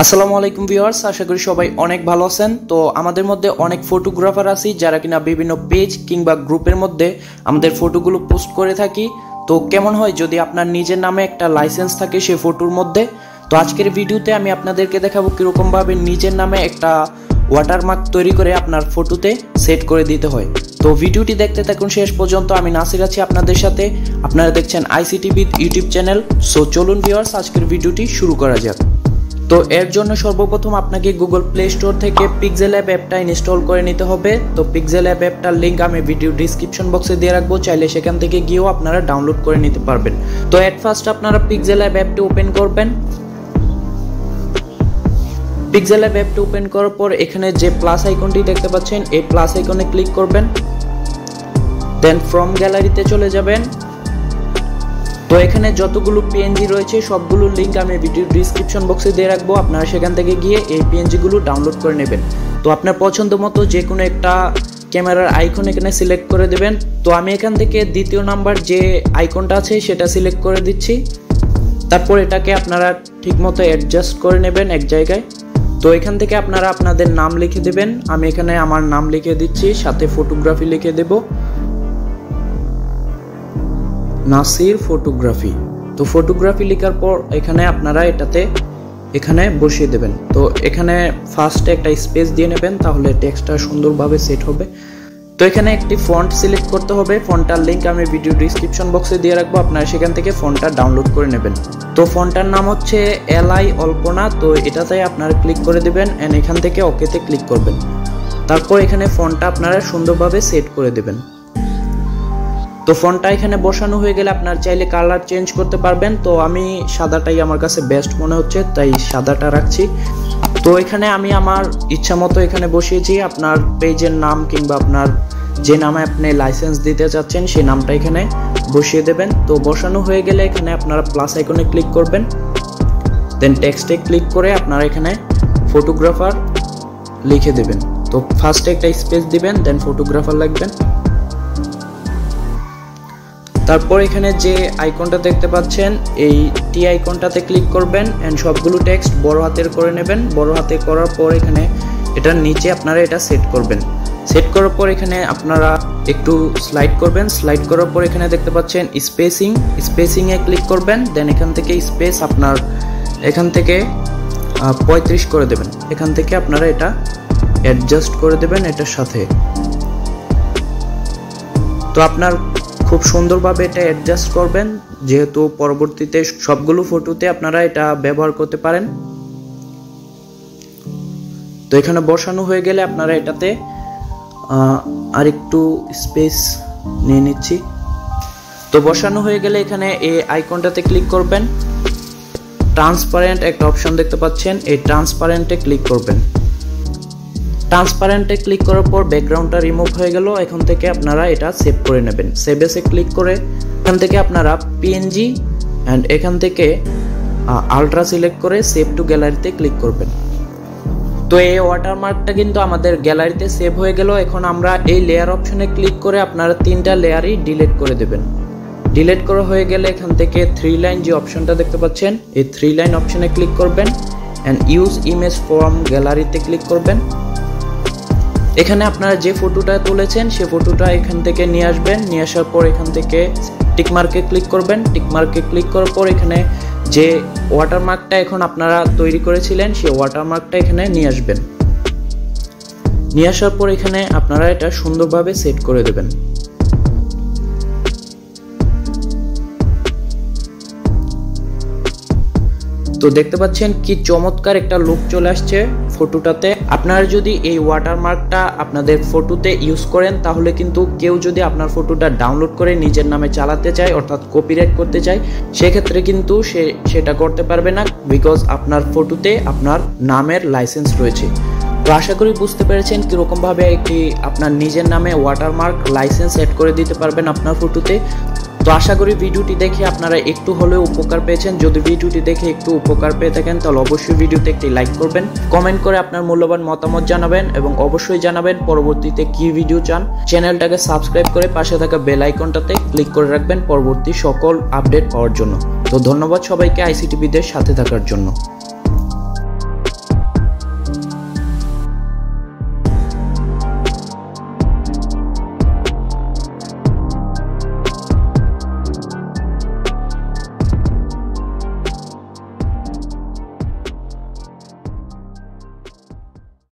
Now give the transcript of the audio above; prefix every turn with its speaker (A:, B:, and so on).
A: আসসালামু আলাইকুম ভিউয়ার্স, আশা করি সবাই অনেক ভালো আছেন। তো আমাদের মধ্যে অনেক ফটোগ্রাফার আছি যারা কিনা বিভিন্ন পেজ কিংবা গ্রুপের মধ্যে আমাদের ফটোগুলো পোস্ট করে থাকি। তো কেমন হয় যদি আপনার নিজের নামে একটা লাইসেন্স থাকে সেই ফটোর মধ্যে। তো আজকের ভিডিওতে আমি আপনাদেরকে দেখাবো কিরকম ভাবে নিজের নামে একটা ওয়াটারমার্ক তৈরি করে আপনার ফটোতে সেট করে দিতে হয়। তো ভিডিওটি দেখতে থাকুন শেষ পর্যন্ত। আমি নাসির আছি আপনাদের সাথে, আপনারা দেখছেন ICTBiD ইউটিউব চ্যানেল। সো চলুন ভিউয়ার্স, আজকের ভিডিওটি শুরু করা যাক। তো এর জন্য সর্বপ্রথম আপনাকে গুগল প্লে স্টোর থেকে Pixelleb অ্যাপটা ইনস্টল করে নিতে হবে। তো Pixelleb অ্যাপটার লিংক আমি ভিডিও ডিসক্রিপশন বক্সে দিয়ে রাখবো, চাইলে সেখান থেকে গিয়েও আপনারা ডাউনলোড করে নিতে পারবেন। তো এট ফার্স্ট আপনারা Pixelleb অ্যাপটি ওপেন করবেন। Pixelleb অ্যাপটি ওপেন করার পর এখানে যে প্লাস আইকনটি দেখতে পাচ্ছেন, এই প্লাস আইকনে ক্লিক করবেন। দেন ফ্রম গ্যালারিতে চলে যাবেন। তো এখানে যতগুলো পিএনজি রয়েছে সবগুলোর লিংক আমি ভিডিও ডিসক্রিপশন বক্সে দিয়ে রাখবো, আপনারা সেখান থেকে গিয়ে এই পিএনজি গুলো ডাউনলোড করে নেবেন। তো আপনার পছন্দ মতো যে কোনো একটা ক্যামেরার আইকন এখানে সিলেক্ট করে দেবেন। তো আমি এখান থেকে দ্বিতীয় নাম্বার যে আইকনটা আছে সেটা সিলেক্ট করে দিচ্ছি। তারপর এটাকে আপনারা ঠিকমতো অ্যাডজাস্ট করে নেবেন এক জায়গায়। তো এখান থেকে আপনারা আপনাদের নাম লিখে দেবেন। আমি এখানে আমার নাম লিখে দিচ্ছি, সাথে ফটোগ্রাফি লিখে দেব, নাসির ফটোগ্রাফি। তো ফটোগ্রাফি লেখার পর এখানে আপনারা এখানে বসিয়ে দেবেন। তো এখানে ফার্স্টে একটা স্পেস দিয়ে নেবেন, তাহলে টেক্সটটা সুন্দরভাবে সেট হবে। তো এখানে একটি ফন্ট সিলেক্ট করতে হবে, ফন্টটার লিংক আমি ভিডিও ডিসক্রিপশন বক্সে দিয়ে রাখবো, আপনারা সেখান থেকে ফন্টটা ডাউনলোড করে নেবেন। তো ফন্টটার নাম হচ্ছে LI অল্পনা। তো এটাতে আপনারা ক্লিক করে দেবেন এন্ড এখান থেকে ওকেতে ক্লিক করবেন। তারপর এখানে ফন্টটা আপনারা সুন্দরভাবে সেট করে দেবেন। তো ফন্টটা এখানে বসানো হয়ে গেলে আপনার চাইলে কালার চেঞ্জ করতে পারবেন। তো আমি সাদাটাই আমার কাছে বেস্ট মনে হচ্ছে, তাই সাদাটা রাখছি। তো এখানে আমি আমার ইচ্ছা মতো এখানে বসিয়েছি আপনার পেজের নাম কিংবা আপনার যে নামে আপনি লাইসেন্স দিতে চাচ্ছেন সেই নামটা এখানে বসিয়ে দেবেন। তো বসানো হয়ে গেলে এখানে আপনারা প্লাস আইকনে ক্লিক করবেন। দেন টেক্সটে ক্লিক করে আপনারা এখানে ফটোগ্রাফার লিখে দেবেন। তো ফার্স্টে একটা স্পেস দিবেন, দেন ফটোগ্রাফার লিখবেন। তারপর এখানে যে আইকনটা দেখতে পাচ্ছেন এই টি আইকনটাতে ক্লিক করবেন এন্ড সবগুলো টেক্সট বড় হাতের করে নেবেন। বড় হাতে করার পর এখানে এটার নিচে আপনারা এটা সেট করবেন। সেট করার পর এখানে আপনারা একটু স্লাইড করবেন। স্লাইড করার পর এখানে দেখতে পাচ্ছেন স্পেসিং এ ক্লিক করবেন। দেন এখান থেকে স্পেস আপনার এখান থেকে 35 করে দেবেন। এখান থেকে আপনারা এটা অ্যাডজাস্ট করে দেবেন এটার সাথে। তো আপনার খুব সুন্দরভাবে এটা অ্যাডজাস্ট করবেন, যেহেতু পরবর্তীতে সবগুলো ফটোতে আপনারা এটা ব্যবহার করতে পারেন। তো এখানে বসানো হয়ে গেলে আপনারা এটাতে আরেকটু স্পেস নিয়ে নিচ্ছি। তো বসানো হয়ে গেলে এখানে এই আইকনটাতে ক্লিক করবেন। ট্রান্সপারেন্ট একটা অপশন দেখতে পাচ্ছেন, এই ট্রান্সপারেন্টে ক্লিক করবেন। ট্রান্সপারেন্টে ক্লিক করার পর ব্যাকগ্রাউন্ডটা রিমুভ হয়ে গেল। এখন থেকে আপনারা এটা সেভ করে নেবেন। সেভ এসে ক্লিক করে এখান থেকে আপনারা পিএনজি এন্ড এখান থেকে আলট্রা সিলেক্ট করে সেভ টু গ্যালারিতে ক্লিক করবেন। তো এই ওয়াটারমার্কটা কিন্তু আমাদের গ্যালারিতে সেভ হয়ে গেল। এখন আমরা এই লেয়ার অপশনে ক্লিক করে আপনারা 3টা লেয়ারই ডিলিট করে দেবেন। ডিলিট করা হয়ে গেলে এখান থেকে 3 লাইন যে অপশনটা দেখতে পাচ্ছেন, এই 3 লাইন অপশনে ক্লিক করবেন এন্ড ইউজ ইমেজ ফ্রম গ্যালারিতে ক্লিক করবেন। এখানে আপনারা যে ফটোটা তুলেছেন সেই ফটোটা এখান থেকে নিয়ে আসবেন। নিয়ে আসার পর এখান থেকে টিকমার্কে ক্লিক করবেন। টিকমার্কে ক্লিক করার পর এখানে যে ওয়াটারমার্কটা এখন আপনারা তৈরি করেছিলেন সেই ওয়াটারমার্কটা এখানে নিয়ে আসবেন। নিয়ে আসার পর এখানে আপনারা এটা সুন্দরভাবে সেট করে দেবেন। তো দেখতে পাচ্ছেন কি চমৎকার একটা লুক চলে আসছে ফটোটাতে। আপনারা যদি এই ওয়াটারমার্কটা আপনাদের ফটোতে ইউজ করেন তাহলে কিন্তু কেউ যদি আপনার ফটোটা ডাউনলোড করে নিজের নামে চালাতে চায়, অর্থাৎ কপিরাইট করতে চায়, সেক্ষেত্রে কিন্তু সেটা করতে পারবে না, বিকজ আপনার ফটোতে আপনার নামের লাইসেন্স রয়েছে। তো আশা করি বুঝতে পেরেছেন কিরকম ভাবে একটি আপনার নিজের নামে ওয়াটারমার্ক লাইসেন্স সেট করে দিতে পারবেন আপনার ফটোতে। তো আশা করি ভিডিওটি দেখে আপনারা একটু হলেও উপকার পেয়েছেন। যদি ভিডিওটি দেখে একটু উপকার পেয়ে থাকেন তাহলে অবশ্যই ভিডিওতে একটি লাইক করবেন, কমেন্ট করে আপনার মূল্যবান মতামত জানাবেন এবং অবশ্যই জানাবেন পরবর্তীতে কি ভিডিও চান। চ্যানেলটাকে সাবস্ক্রাইব করে পাশে থাকা বেল আইকনটাতে ক্লিক করে রাখবেন পরবর্তী সকল আপডেট পাওয়ার জন্য। তো ধন্যবাদ সবাইকে ICTBiD এর সাথে থাকার জন্য।